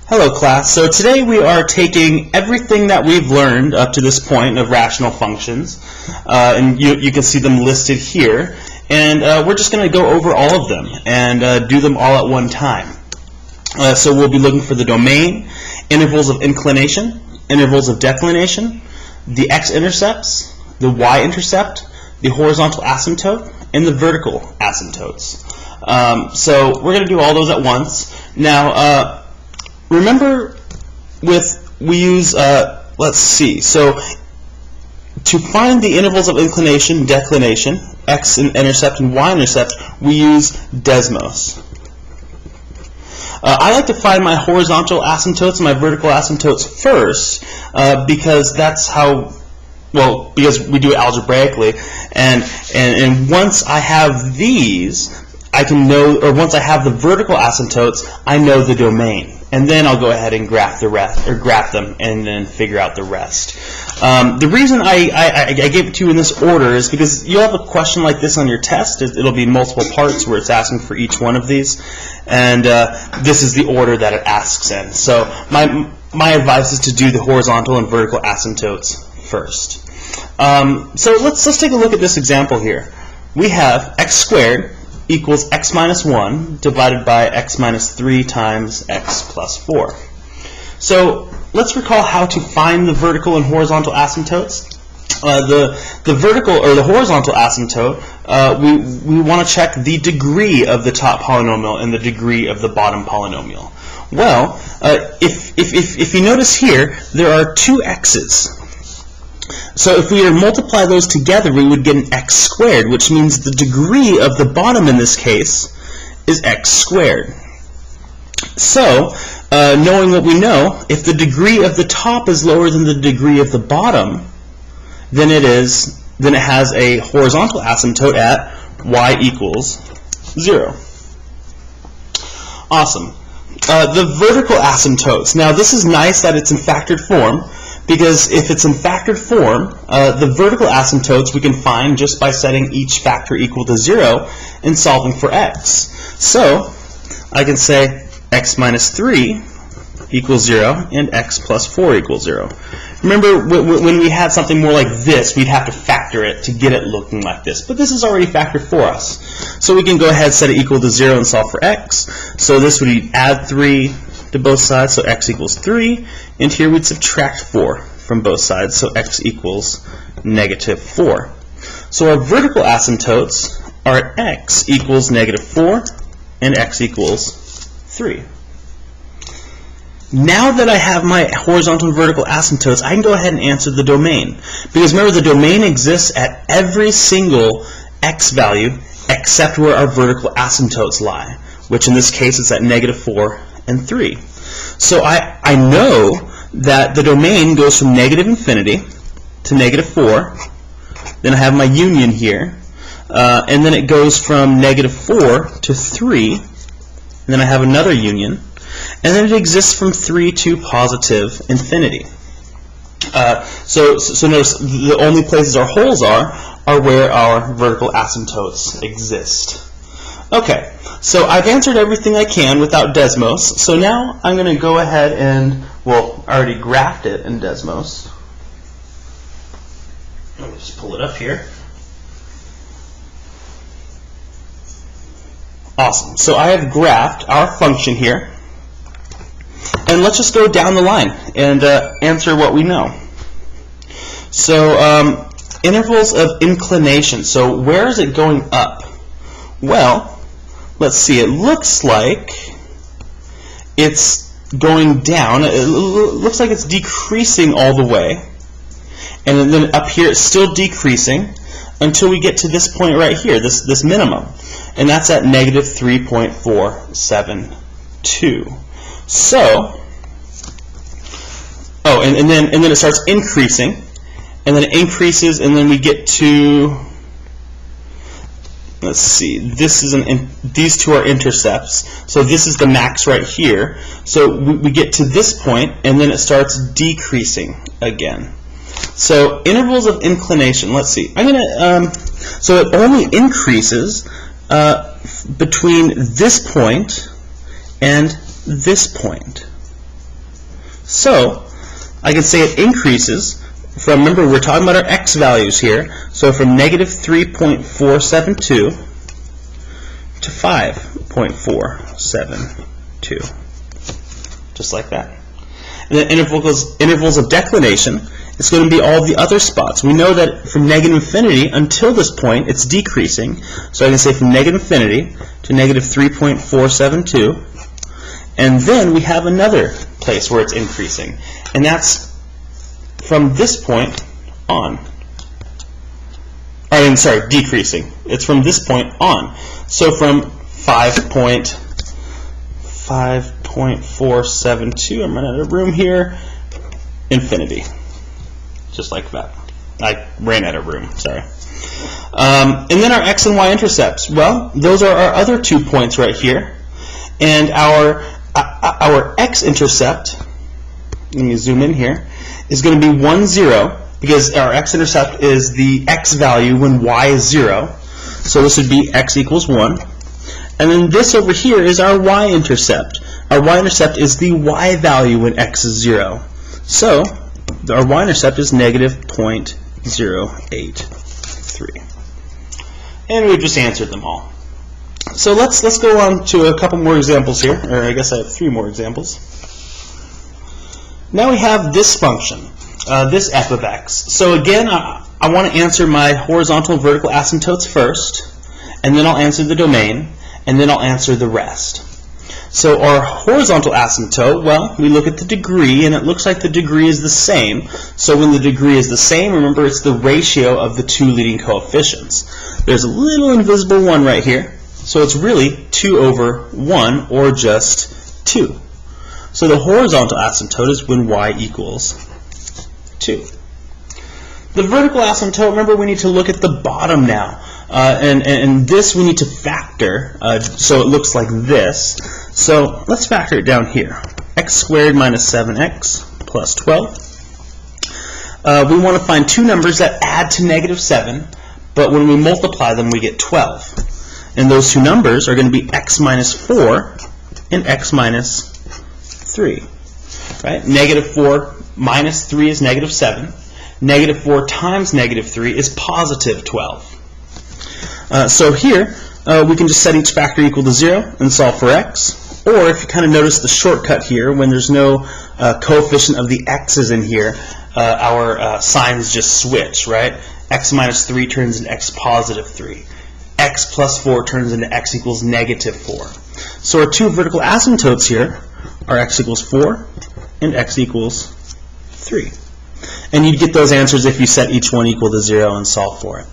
Hello class. So today we are taking everything that we've learned up to this point of rational functions, and you can see them listed here, and we're just going to go over all of them and do them all at one time. So we'll be looking for the domain, intervals of inclination, intervals of declination, the x-intercepts, the y-intercept, the horizontal asymptote, and the vertical asymptotes. So we're going to do all those at once. Now, remember, we use, let's see, so to find the intervals of inclination, declination, x-intercept and y-intercept, we use Desmos. I like to find my horizontal asymptotes and my vertical asymptotes first, because that's how, well, because we do it algebraically, and once I have these, I can know, or once I have the vertical asymptotes, I know the domain. And then I'll go ahead and graph the rest, or graph them, and then figure out the rest. The reason I gave it to you in this order is because you'll have a question like this on your test. It'll be multiple parts where it's asking for each one of these, and this is the order that it asks in. So my advice is to do the horizontal and vertical asymptotes first. So let's take a look at this example here. We have x squared equals x minus 1 divided by x minus 3 times x plus 4. So let's recall how to find the vertical and horizontal asymptotes. The vertical or the horizontal asymptote, we want to check the degree of the top polynomial and the degree of the bottom polynomial. Well, if you notice here, there are two x's. So if we were to multiply those together, we would get an x squared, which means the degree of the bottom in this case is x squared. So, knowing what we know, if the degree of the top is lower than the degree of the bottom, then it has a horizontal asymptote at y equals 0. Awesome. The vertical asymptotes. Now this is nice that it's in factored form, because if it's in factored form, the vertical asymptotes we can find just by setting each factor equal to 0 and solving for x. So I can say x minus 3 equals 0 and x plus 4 equals 0. Remember, when we had something more like this, we'd have to factor it to get it looking like this. But this is already factored for us. So we can go ahead and set it equal to 0 and solve for x. So this would be add 3 to both sides, so x equals 3. And here we'd subtract 4 from both sides, so x equals negative 4. So our vertical asymptotes are x equals negative 4 and x equals 3. Now that I have my horizontal and vertical asymptotes, I can go ahead and answer the domain. Because remember, the domain exists at every single x value except where our vertical asymptotes lie, which in this case is at negative 4 and 3. So I know that the domain goes from negative infinity to negative 4. Then I have my union here. And then it goes from negative 4 to 3. And then I have another union. And then it exists from 3 to positive infinity. So notice the only places our holes are where our vertical asymptotes exist. Okay, so I've answered everything I can without Desmos. So now I'm going to go ahead and, well, I already graphed it in Desmos. Let me just pull it up here. Awesome. So I have graphed our function here. And let's just go down the line and answer what we know. So intervals of inclination. So where is it going up? Well, let's see. It looks like it's going down. It looks like it's decreasing all the way. And then up here it's still decreasing until we get to this point right here, this minimum. And that's at negative 3.472. So, and then it starts increasing, and then it increases, and then we get to, let's see, these two are intercepts, so this is the max right here. So we get to this point, and then it starts decreasing again. So intervals of inclination, let's see, so it only increases between this point and this point. So I can say it increases from, remember we're talking about our x values here, so from negative 3.472 to 5.472, just like that. And then intervals of declination, it's going to be all of the other spots. We know that from negative infinity until this point, it's decreasing. So I can say from negative infinity to negative 3.472. And then we have another place where it's increasing. And that's from this point on. Decreasing. It's from this point on. So from 5.472, I'm running out of room here, infinity. Just like that. I ran out of room, sorry. And then our x and y intercepts. Well, those are our other 2 points right here. And our x-intercept, let me zoom in here, is going to be 1, 0, because our x-intercept is the x value when y is 0. So this would be x equals 1. And then this over here is our y-intercept. Our y-intercept is the y value when x is 0. So our y-intercept is negative 0.083. And we've just answered them all. So let's go on to a couple more examples here, or I guess I have 3 more examples. Now we have this function, this f of x. So again, I want to answer my horizontal and vertical asymptotes first, and then I'll answer the domain, and then I'll answer the rest. So our horizontal asymptote, well, we look at the degree, and it looks like the degree is the same. So when the degree is the same, remember it's the ratio of the 2 leading coefficients. There's a little invisible 1 right here. So it's really 2 over 1, or just 2. So the horizontal asymptote is when y equals 2. The vertical asymptote, remember we need to look at the bottom now. And this we need to factor, so it looks like this. So let's factor it down here. X squared minus 7x plus 12. We want to find 2 numbers that add to negative 7, but when we multiply them we get 12. And those 2 numbers are going to be x minus 4 and x minus 3. Right? Negative 4 minus 3 is negative 7. Negative 4 times negative 3 is positive 12. So here, we can just set each factor equal to 0 and solve for x. Or if you kind of notice the shortcut here, when there's no coefficient of the x's in here, our signs just switch, right? X minus 3 turns into x positive 3. X plus 4 turns into x equals negative 4. So our 2 vertical asymptotes here are x equals 4 and x equals 3. And you'd get those answers if you set each one equal to 0 and solve for it.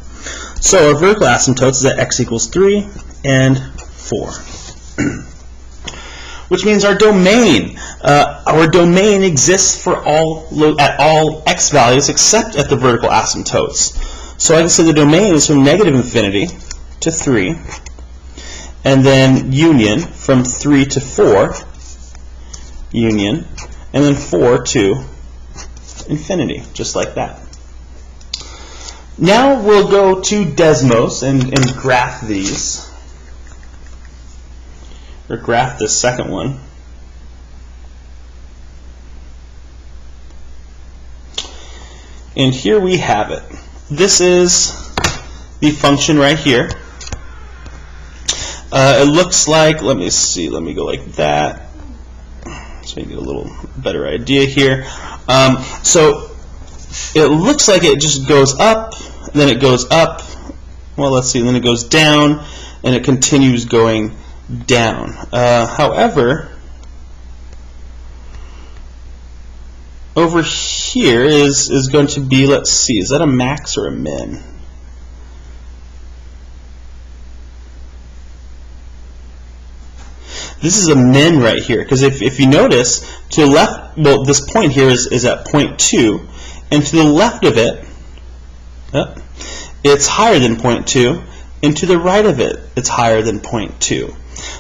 So our vertical asymptotes is at x equals 3 and 4. Which means our domain exists for at all x values except at the vertical asymptotes. So I can say the domain is from negative infinity to 3, and then union from 3 to 4, union, and then 4 to infinity, just like that. Now we'll go to Desmos and graph these, or graph this second one. And here we have it. This is the function right here. It looks like, let me see, let me go like that, so you get a little better idea here. So it looks like it just goes up, then it goes up, well let's see, then it goes down, and it continues going down. However, over here is going to be, let's see, is that a max or a min? This is a min right here, because if you notice, to the left, well, this point here is at 0.2, and to the left of it, it's higher than 0.2, and to the right of it, it's higher than 0.2.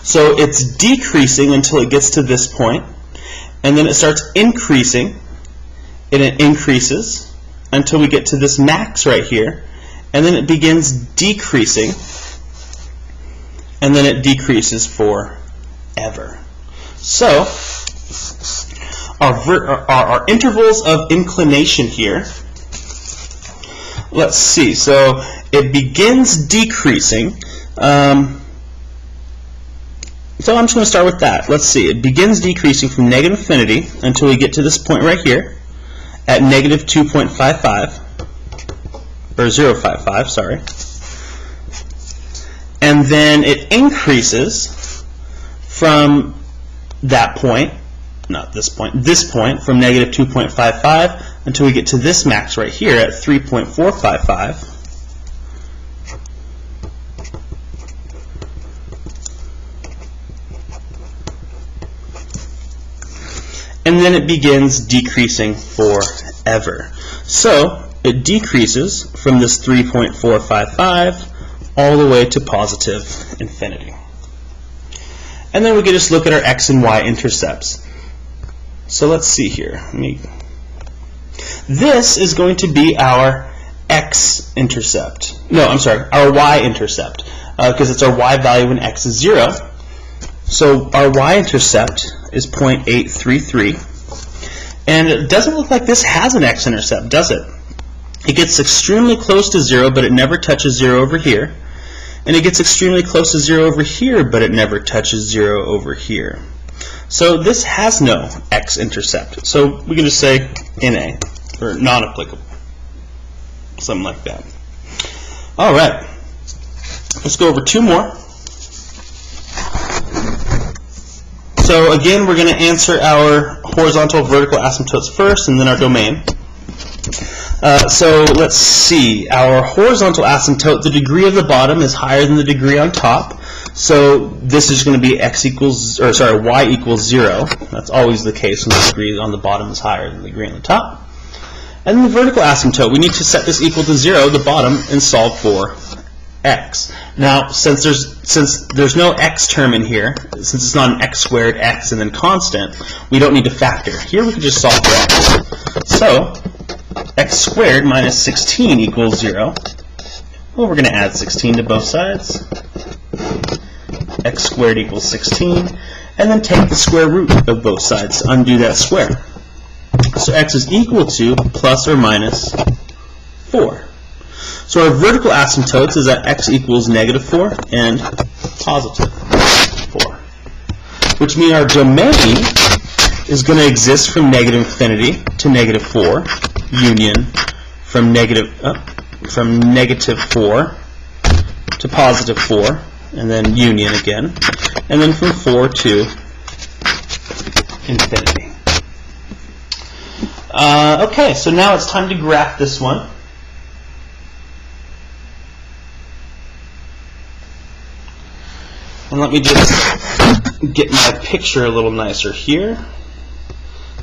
So it's decreasing until it gets to this point, and then it starts increasing, and it increases until we get to this max right here, and then it begins decreasing, and then it decreases forever. So our intervals of inclination here. Let's see. So it begins decreasing. So I'm just going to start with that. Let's see. It begins decreasing from negative infinity until we get to this point right here at negative 2.55, or 0.55, sorry. And then it increases from that point, not this point, from negative 2.55 until we get to this max right here at 3.455. And then it begins decreasing forever. So it decreases from this 3.455 all the way to positive infinity. And then we can just look at our x and y intercepts. So let's see here. This is going to be our x-intercept. No, I'm sorry, our y-intercept, because it's our y value when x is 0. So our y-intercept is 0.833, and it doesn't look like this has an x-intercept, does it? It gets extremely close to 0, but it never touches 0 over here, and it gets extremely close to 0 over here, but it never touches 0 over here. So this has no x-intercept, so we can just say NA, or non-applicable, something like that. All right, let's go over two more. So again, we're going to answer our horizontal, vertical asymptotes first, and then our domain. So let's see. Our horizontal asymptote, the degree of the bottom is higher than the degree on top. So this is going to be y equals 0. That's always the case when the degree on the bottom is higher than the degree on the top. And then the vertical asymptote, we need to set this equal to 0, the bottom, and solve for x. Now, since there's no x term in here, since it's not an x squared, x, and then constant, we don't need to factor. Here we can just solve for x. So, x squared minus 16 equals 0. Well, we're going to add 16 to both sides. X squared equals 16. And then take the square root of both sides to undo that square. So x is equal to plus or minus 4. So our vertical asymptotes is that x equals negative 4 and positive 4. Which means our domain is going to exist from negative infinity to negative 4, union from negative 4 to positive 4, and then union again, and then from 4 to infinity. Okay, so now it's time to graph this one. And let me just get my picture a little nicer here,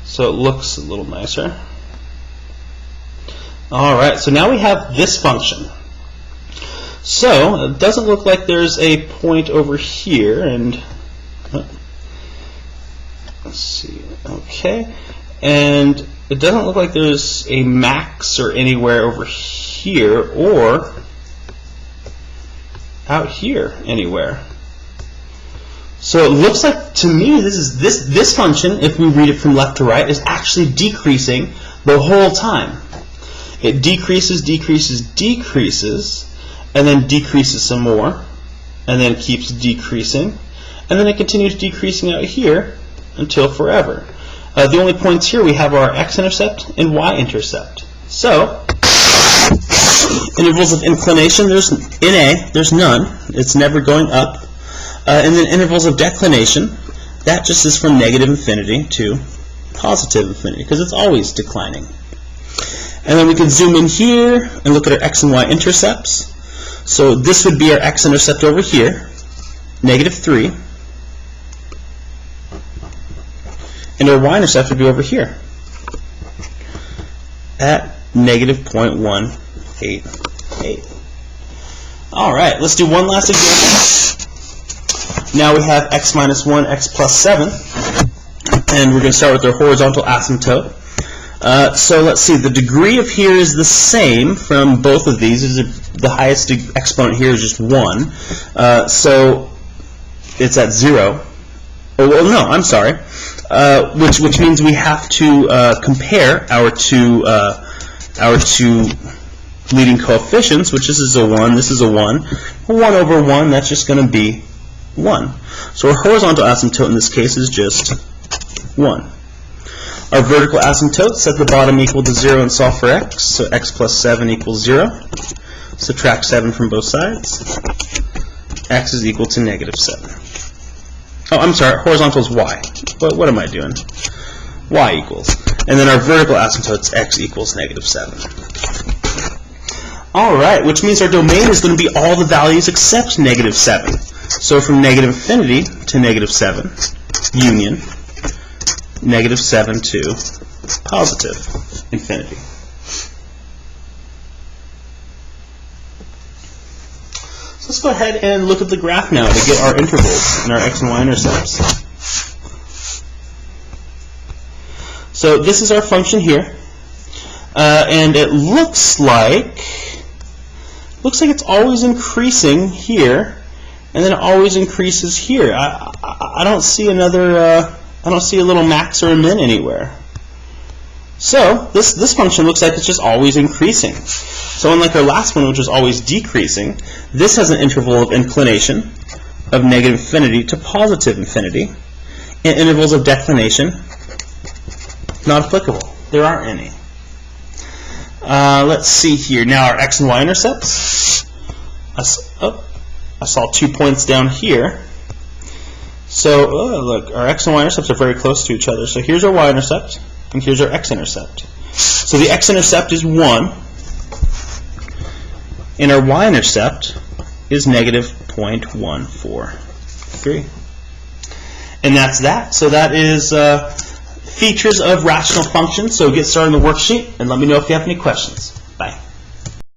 so it looks a little nicer. Alright, so now we have this function. So, it doesn't look like there's a point over here, and let's see, okay, and it doesn't look like there's a max or anywhere over here, or out here anywhere. So it looks like, to me, this function, if we read it from left to right, is actually decreasing the whole time. It decreases, decreases, decreases, and then decreases some more, and then keeps decreasing, and then it continues decreasing out here until forever. The only points here we have are our x-intercept and y-intercept. So, intervals of inclination, there's NA, there's none. It's never going up. And then intervals of declination, that just is from negative infinity to positive infinity, because it's always declining. And then we can zoom in here and look at our x and y intercepts. So this would be our x-intercept over here, negative 3. And our y-intercept would be over here at negative 0.188. All right, let's do one last example. Now we have x minus 1, x plus 7, and we're going to start with our horizontal asymptote. So let's see, the degree of here is the same from both of these. The highest exponent here is just 1, so it's at 0. Oh, well, no, I'm sorry. which means we have to compare our two leading coefficients, which this is a 1, this is a 1. 1 over 1, that's just going to be 1. So our horizontal asymptote in this case is just 1. Our vertical asymptote, set the bottom equal to 0 and solve for x. So x plus 7 equals 0. Subtract 7 from both sides. X is equal to negative 7. Oh, I'm sorry, horizontal is y. What am I doing? Y equals. And then our vertical asymptote is x equals negative 7. All right, which means our domain is going to be all the values except negative 7. So from negative infinity to negative 7, union, negative 7 to positive infinity. So let's go ahead and look at the graph now to get our intervals and our x and y intercepts. So this is our function here, and it looks like it's always increasing here, and then it always increases here. I don't see another. I don't see a little max or a min anywhere. So this function looks like it's just always increasing. So unlike our last one, which was always decreasing, this has an interval of inclination of negative infinity to positive infinity, and intervals of declination not applicable. There aren't any. Let's see here. Now our x and y intercepts. I saw 2 points down here. So look, our x and y intercepts are very close to each other. So here's our y-intercept, and here's our x-intercept. So the x-intercept is 1, and our y-intercept is negative 0.143. And that's that. So that is features of rational functions. So get started on the worksheet, and let me know if you have any questions.